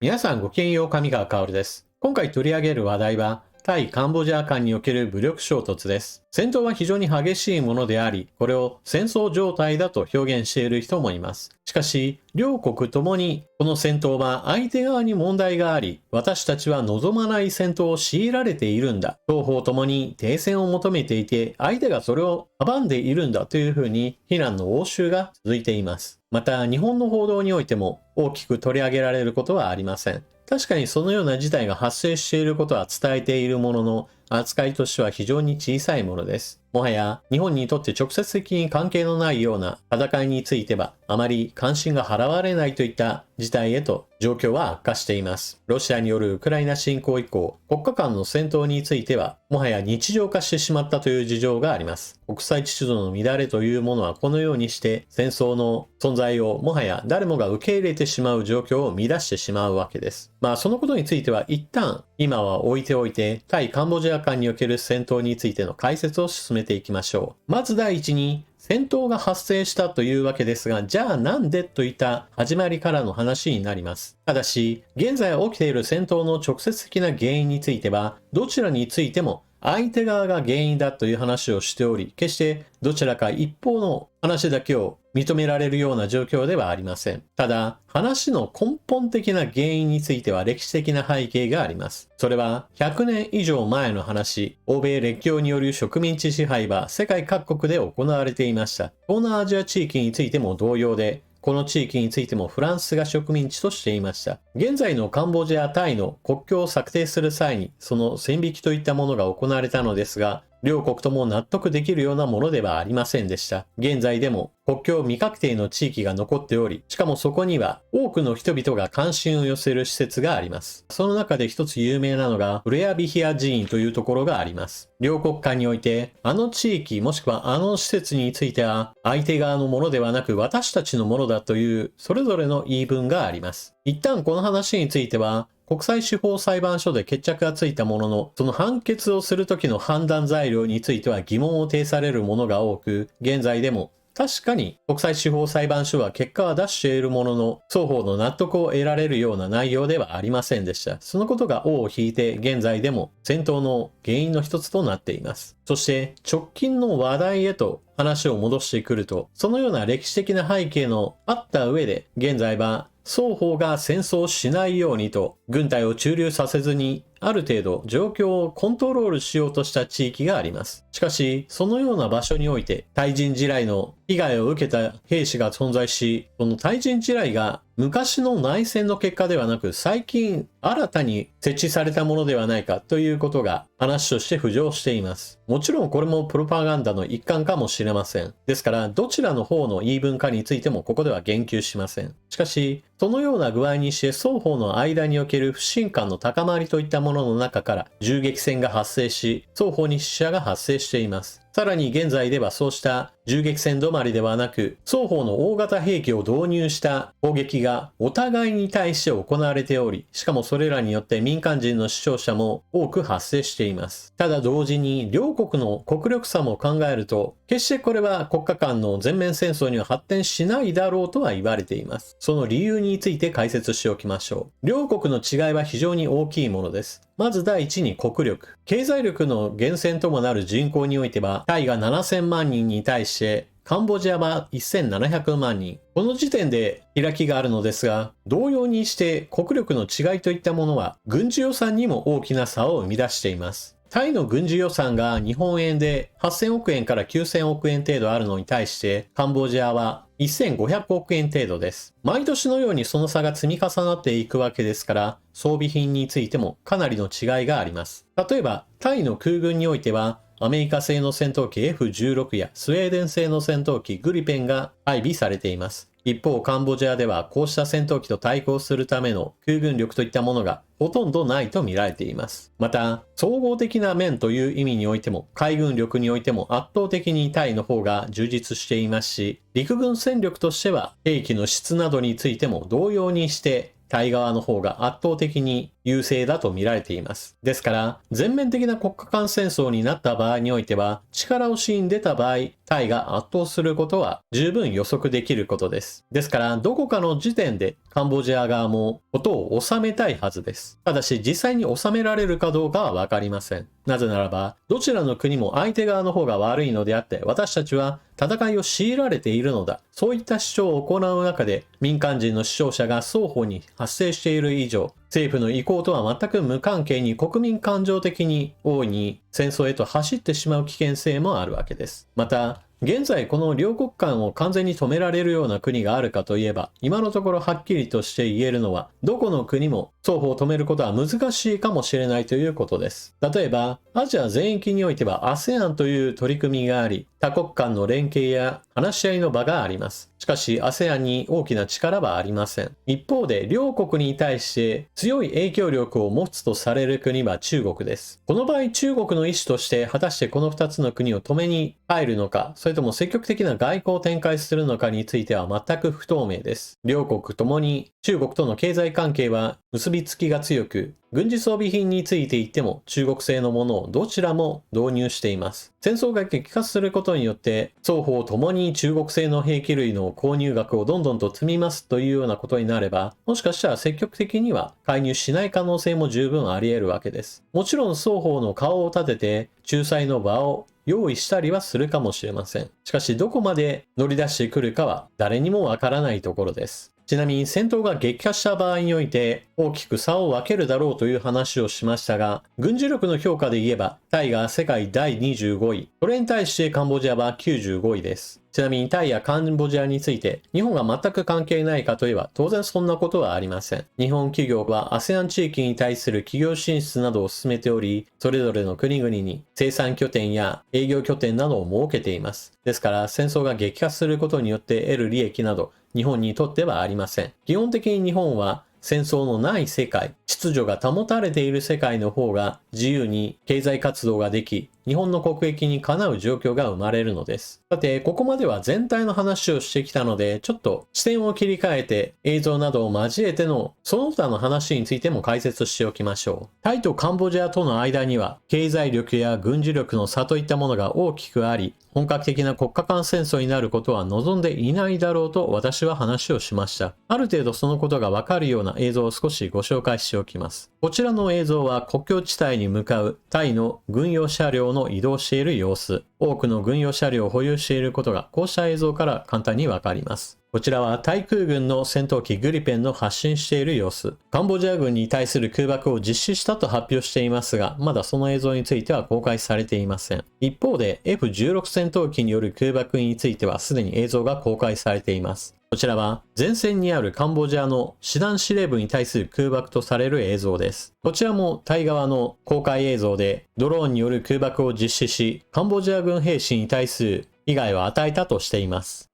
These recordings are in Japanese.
皆さんごきげんよう、上川薫です。今回取り上げる話題は、対カンボジア間における武力衝突です。戦闘は非常に激しいものであり、これを戦争状態だと表現している人もいます。しかし、両国ともにこの戦闘は相手側に問題があり、私たちは望まない戦闘を強いられているんだ。双方ともに停戦を求めていて、相手がそれを阻んでいるんだというふうに非難の応酬が続いています。また、日本の報道においても大きく取り上げられることはありません。確かにそのような事態が発生していることは伝えているものの、扱いとしては非常に小さいものです。もはや日本にとって直接的に関係のないような戦いについてはあまり関心が払われないといった事態へと状況は悪化しています。ロシアによるウクライナ侵攻以降、国家間の戦闘についてはもはや日常化してしまったという事情があります。国際秩序の乱れというものはこのようにして戦争の存在をもはや誰もが受け入れてしまう状況を乱してしまうわけです。そのことについては一旦今は置いておいて、対カンボジア間における戦闘についての解説を進めていきましょう。まず第一に、戦闘が発生したというわけですが、じゃあなんでといった始まりからの話になります。ただし、現在起きている戦闘の直接的な原因については、どちらについても相手側が原因だという話をしており、決してどちらか一方の話だけを認められるような状況ではありません。ただ、話の根本的な原因については歴史的な背景があります。それは100年以上前の話、欧米列強による植民地支配は世界各国で行われていました。東南アジア地域についても同様で、この地域についてもフランスが植民地としていました。現在のカンボジア、タイの国境を策定する際に、その線引きといったものが行われたのですが、両国とも納得できるようなものではありませんでした。現在でも国境未確定の地域が残っており、しかもそこには多くの人々が関心を寄せる施設があります。その中で一つ有名なのが、ブレアビヒア寺院というところがあります。両国間において、あの地域もしくはあの施設については、相手側のものではなく私たちのものだという、それぞれの言い分があります。一旦この話については、国際司法裁判所で決着がついたものの、その判決をする時の判断材料については疑問を呈されるものが多く、現在でも確かに国際司法裁判所は結果は出しているものの、双方の納得を得られるような内容ではありませんでした。そのことが尾を引いて現在でも戦闘の原因の一つとなっています。そして直近の話題へと話を戻してくると、そのような歴史的な背景のあった上で、現在は双方が戦争しないようにと軍隊を駐留させずにある程度状況をコントロールしようとした地域があります。しかし、そのような場所において対人地雷の被害を受けた兵士が存在し、その対人地雷が昔の内戦の結果ではなく最近新たに設置されたものではないかということが話として浮上しています。もちろんこれもプロパガンダの一環かもしれません。ですからどちらの方の言い分かについてもここでは言及しません。しかしそのような具合にして双方の間における不信感の高まりといったものの中から銃撃戦が発生し、双方に死者が発生しています。さらに現在ではそうした銃撃戦止まりではなく、双方の大型兵器を導入した攻撃がお互いに対して行われており、しかもそれらによって民間人の死傷者も多く発生しています。ただ同時に両国の国力差も考えると、決してこれは国家間の全面戦争には発展しないだろうとは言われています。その理由について解説しておきましょう。両国の違いは非常に大きいものです。まず第一に国力。経済力の源泉ともなる人口においては、タイが7000万人に対して、カンボジアは1700万人。この時点で開きがあるのですが、同様にして国力の違いといったものは、軍事予算にも大きな差を生み出しています。タイの軍事予算が日本円で8000億円から9000億円程度あるのに対して、カンボジアは1500億円程度です。毎年のようにその差が積み重なっていくわけですから、装備品についてもかなりの違いがあります。例えば、タイの空軍においては、アメリカ製の戦闘機 F16 やスウェーデン製の戦闘機グリペンが配備されています。一方、カンボジアではこうした戦闘機と対抗するための空軍力といったものがほとんどないと見られています。また、総合的な面という意味においても、海軍力においても圧倒的にタイの方が充実していますし、陸軍戦力としては兵器の質などについても同様にしてタイ側の方が圧倒的に優勢だと見られています。ですから、全面的な国家間戦争になった場合においては、力押しに出た場合、タイが圧倒することは十分予測できることです。ですから、どこかの時点でカンボジア側もことを収めたいはずです。ただし、実際に収められるかどうかはわかりません。なぜならば、どちらの国も相手側の方が悪いのであって、私たちは戦いを強いられているのだ。そういった主張を行う中で、民間人の死傷者が双方に発生している以上、政府の意向とは全く無関係に国民感情的に大いに戦争へと走ってしまう危険性もあるわけです。また、現在この両国間を完全に止められるような国があるかといえば、今のところはっきりとして言えるのは、どこの国も双方を止めることは難しいかもしれないということです。例えば、アジア全域においては ASEAN という取り組みがあり、多国間の連携や話し合いの場があります。しかし ASEAN に大きな力はありません。一方で両国に対して強い影響力を持つとされる国は中国です。この場合中国の意思として果たしてこの2つの国を止めに入るのか、それとも積極的な外交を展開するのかについては全く不透明です。両国ともに中国との経済関係は結びつきが強く、軍事装備品について言っても中国製のものをどちらも導入しています。戦争が激化することによって双方ともに中国製の兵器類の購入額をどんどんと積みますというようなことになれば、もしかしたら積極的には介入しない可能性も十分あり得るわけです。もちろん双方の顔を立てて仲裁の場を用意したりはするかもしれません。しかしどこまで乗り出してくるかは誰にもわからないところです。ちなみに戦闘が激化した場合において大きく差を分けるだろうという話をしましたが、軍事力の評価で言えばタイが世界第25位、それに対してカンボジアは95位です。ちなみにタイやカンボジアについて日本が全く関係ないかといえば当然そんなことはありません。日本企業は ASEAN 地域に対する企業進出などを進めており、それぞれの国々に生産拠点や営業拠点などを設けています。ですから戦争が激化することによって得る利益など日本にとってはありません。基本的に日本は戦争のない世界、秩序が保たれている世界の方が自由に経済活動ができ、日本の国益にかなう状況が生まれるのです。さて、ここまでは全体の話をしてきたので、ちょっと視点を切り替えて映像などを交えてのその他の話についても解説しておきましょう。タイとカンボジアとの間には経済力や軍事力の差といったものが大きくあり、本格的な国家間戦争になることは望んでいないだろうと私は話をしました。ある程度そのことがわかるような映像を少しご紹介しておきます。こちらの映像は国境地帯に向かうタイの軍用車両の移動している様子。多くの軍用車両を保有していることがこうした映像から簡単にわかります。こちらはタイ空軍の戦闘機グリペンの発進している様子。カンボジア軍に対する空爆を実施したと発表していますが、まだその映像については公開されていません。一方で F16 戦闘機による空爆についてはすでに映像が公開されています。こちらは前線にあるカンボジアの師団司令部に対する空爆とされる映像です。こちらもタイ側の公開映像でドローンによる空爆を実施し、カンボジア軍兵士に対する被害を与えたとしています。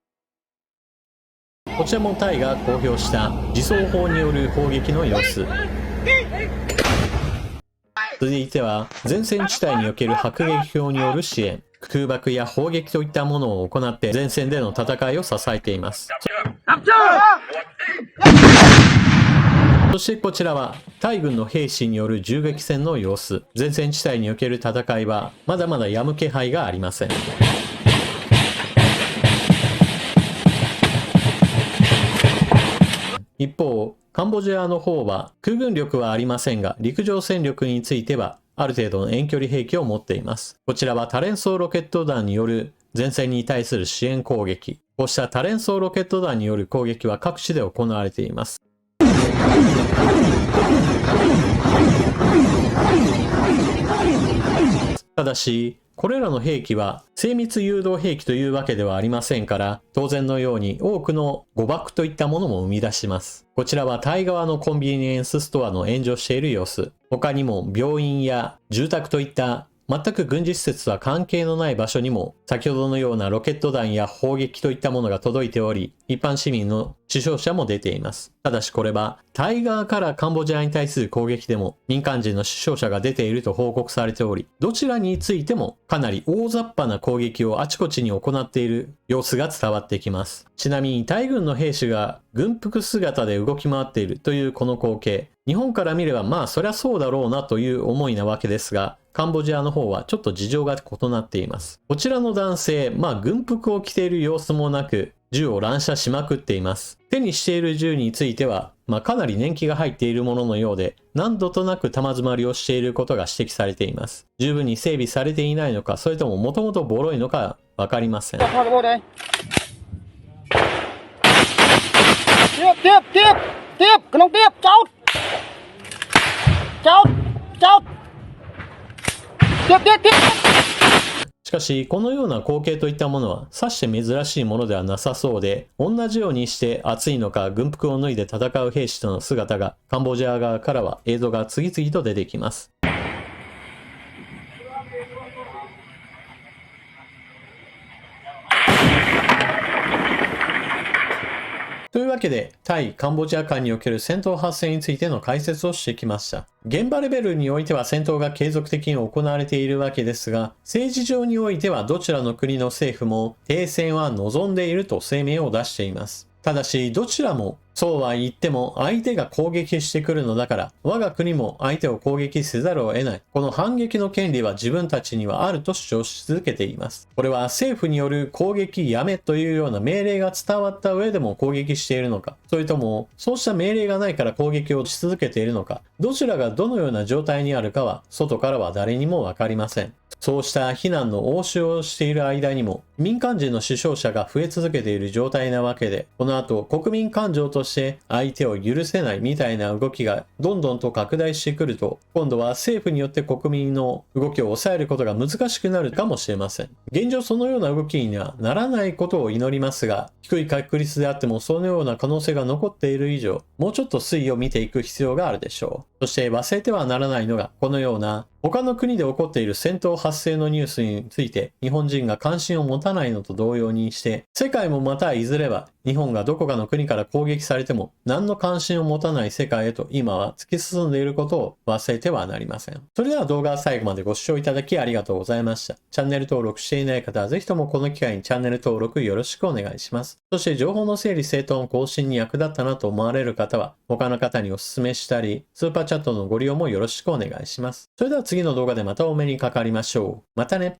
こちらもタイが公表した自走砲による砲撃の様子。続いては前線地帯における迫撃砲による支援。空爆や砲撃といったものを行って前線での戦いを支えています。そしてこちらはタイ軍の兵士による銃撃戦の様子。前線地帯における戦いはまだまだ止む気配がありません。一方、カンボジアの方は空軍力はありませんが、陸上戦力についてはある程度の遠距離兵器を持っています。こちらは多連装ロケット弾による前線に対する支援攻撃。こうした多連装ロケット弾による攻撃は各地で行われています。ただし、これらの兵器は精密誘導兵器というわけではありませんから、当然のように多くの誤爆といったものも生み出します。こちらはタイ側のコンビニエンスストアの炎上している様子。他にも病院や住宅といった全く軍事施設とは関係のない場所にも先ほどのようなロケット弾や砲撃といったものが届いており、一般市民の死傷者も出ています。ただしこれはタイ側からカンボジアに対する攻撃でも民間人の死傷者が出ていると報告されており、どちらについてもかなり大雑把な攻撃をあちこちに行っている様子が伝わってきます。ちなみにタイ軍の兵士が軍服姿で動き回っているというこの光景、日本から見ればまあそりゃそうだろうなという思いなわけですが、カンボジアの方はちょっと事情が異なっています。こちらの男性、軍服を着ている様子もなく、銃を乱射しまくっています。手にしている銃については、かなり年季が入っているもののようで、何度となく弾詰まりをしていることが指摘されています。十分に整備されていないのか、それとももともとボロいのかわかりません。しかし、このような光景といったものは、さして珍しいものではなさそうで、同じようにして暑いのか軍服を脱いで戦う兵士との姿が、カンボジア側からは映像が次々と出てきます。というわけで、対カンボジア間における戦闘発生についての解説をしてきました。現場レベルにおいては戦闘が継続的に行われているわけですが、政治上においてはどちらの国の政府も停戦は望んでいると声明を出しています。ただし、どちらもそうは言っても相手が攻撃してくるのだから、我が国も相手を攻撃せざるを得ない。この反撃の権利は自分たちにはあると主張し続けています。これは政府による攻撃やめというような命令が伝わった上でも攻撃しているのか、それともそうした命令がないから攻撃をし続けているのか、どちらがどのような状態にあるかは外からは誰にもわかりません。そうした非難の応酬をしている間にも民間人の死傷者が増え続けている状態なわけで、この後国民感情として相手を許せないみたいな動きがどんどんと拡大してくると、今度は政府によって国民の動きを抑えることが難しくなるかもしれません。現状そのような動きにはならないことを祈りますが、低い確率であってもそのような可能性が残っている以上、もうちょっと推移を見ていく必要があるでしょう。そして忘れてはならないのが、このような他の国で起こっている戦闘発生のニュースについて日本人が関心を持たないのと同様にして、世界もまたいずれは日本がどこかの国から攻撃されても何の関心を持たない世界へと今は突き進んでいることを忘れてはなりません。それでは動画は最後までご視聴いただきありがとうございました。チャンネル登録していない方はぜひともこの機会にチャンネル登録よろしくお願いします。そして情報の整理整頓更新に役立ったなと思われる方は他の方にお勧めしたり、スーパーチャットのご利用もよろしくお願いします。それでは次の動画でまたお目にかかりましょう。またね。